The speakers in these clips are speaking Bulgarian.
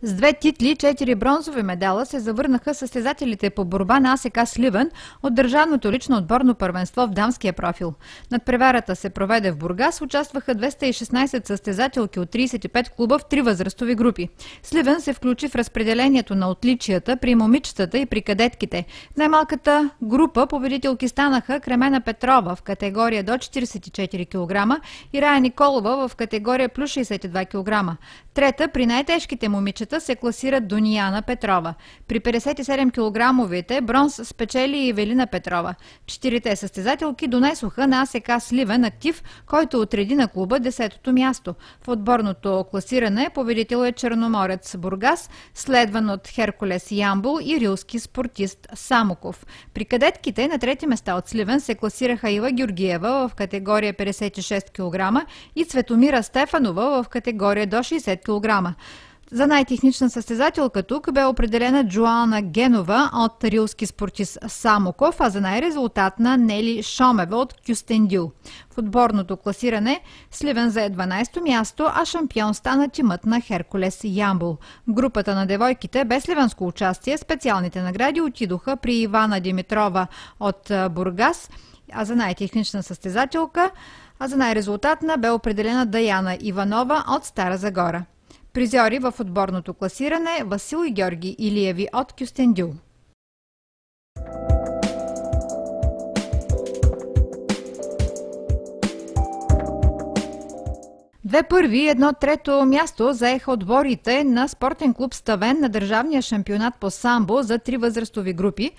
С 2 титли, 4 бронзови медала се завърнаха състезателите по борба на АСК Сливен от Държавното лично отборно първенство в дамския профил. Надпреварата се проведе в Бургас, участваха 216 състезателки от 35 клуба в 3 възрастови групи. Сливен се включи в разпределението на отличията при момичетата и при кадетките. В най-малката група победителки станаха Кремена Петрова в категория до 44 кг и Рая Николова в категория плюс 62 кг. Трета при най-тежките момичета се класира Донияна Петрова. При 57 кг бронз спечели и Евелина Петрова. Четирите състезателки донесоха на АСК Сливен актив, който отреди на клуба 10-то място. В отборното класиране победител е Черноморец Бургас, следван от Херкулес Ямбол и рилски спортист Самоков. При кадетките на трети места от Сливен се класираха Ива Георгиева в категория 56 кг и Цветомира Стефанова в категория до 60 кг. За най-технична състезателка тук бе определена Джоана Генова от рилски спортист Самоков, а за най-резултатна Нели Шомева от Кюстендил. В отборното класиране Сливен зае 12-то място, а шампион стана тимът на Херкулес Ямбол. В групата на девойките без сливенско участие специалните награди отидоха при Ивана Димитрова от Бургас, а за най-технична състезателка, за най-резултатна бе определена Даяна Иванова от Стара Загора. Призьори в отборното класиране Васил и Георги Илиеви от Кюстендил. Две първи и едно трето място заеха отборите на спортен клуб Ставен на държавния шампионат по самбо за 3 възрастови групи.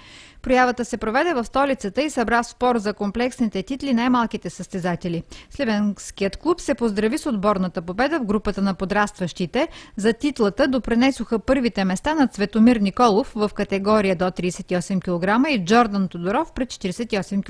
Проявата се проведе в столицата и събра в спор за комплексните титли най-малките състезатели. Сливенският клуб се поздрави с отборната победа в групата на подрастващите. За титлата допринесоха първите места на Цветомир Николов в категория до 38 кг и Джордан Тодоров пред 48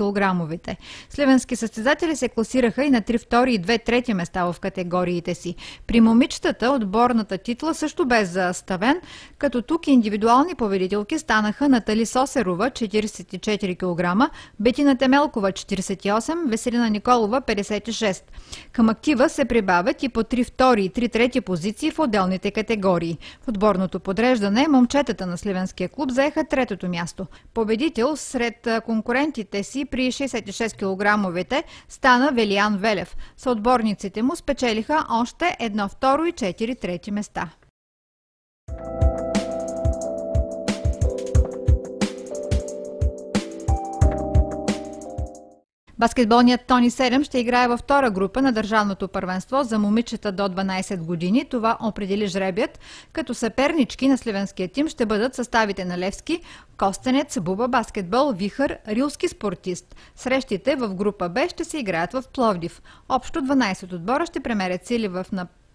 кг. Сливенски състезатели се класираха и на 3 втори и 2 трети места в категориите си. При момичетата отборната титла също бе за Ставен, като тук индивидуални победителки станаха Натали Сосерова 44 кг, Бетина Темелкова 48, Веселина Николова 56. Към актива се прибавят и по 3 втори и 3 трети позиции в отделните категории. В отборното подреждане момчетата на Сливенския клуб заеха третото място. Победител сред конкурентите си при 66 кг стана Велиян Велев. Съотборниците му спечелиха още 1 второ и 4 трети места. Баскетболният Тони 7 ще играе във втора група на държавното първенство за момичета до 12 години. Това определи жребият, като съпернички на сливенския тим ще бъдат съставите на Левски, Костенец, Буба Баскетбол, Вихър, Рилски спортист. Срещите в група Б ще се играят в Пловдив. Общо 12 отбора ще премерят сили в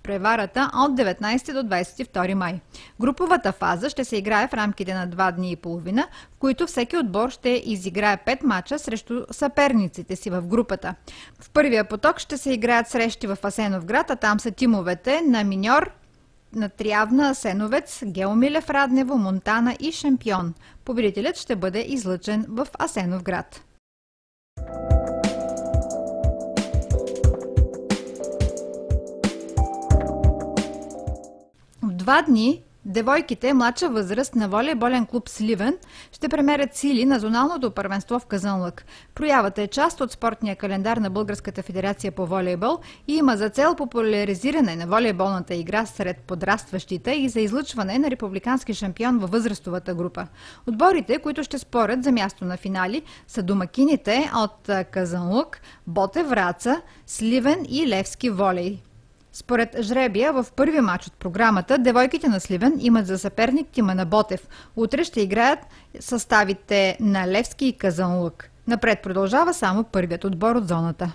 преварата от 19 до 22 май. Груповата фаза ще се играе в рамките на 2 дни и половина, в които всеки отбор ще изиграе 5 мача срещу съперниците си в групата. В първия поток ще се играят срещи в Асеновград, а там са тимовете на Миньор, на Трявна, Асеновец, Геомилев, Раднево, Монтана и Шампион. Победителят ще бъде излъчен в Асеновград. В 2 дни девойките младша възраст на волейболен клуб Сливен ще премерят сили на зоналното първенство в Казанлък. Проявата е част от спортния календар на Българската федерация по волейбол и има за цел популяризиране на волейболната игра сред подрастващите и за излъчване на републикански шампион във възрастовата група. Отборите, които ще спорят за място на финали, са домакините от Казанлък, Ботев Враца, Сливен и Левски волей. Според жребия в първи мач от програмата, девойките на Сливен имат за съперник тима на Ботев. Утре ще играят съставите на Левски и Казанлък. Напред продължава само първият отбор от зоната.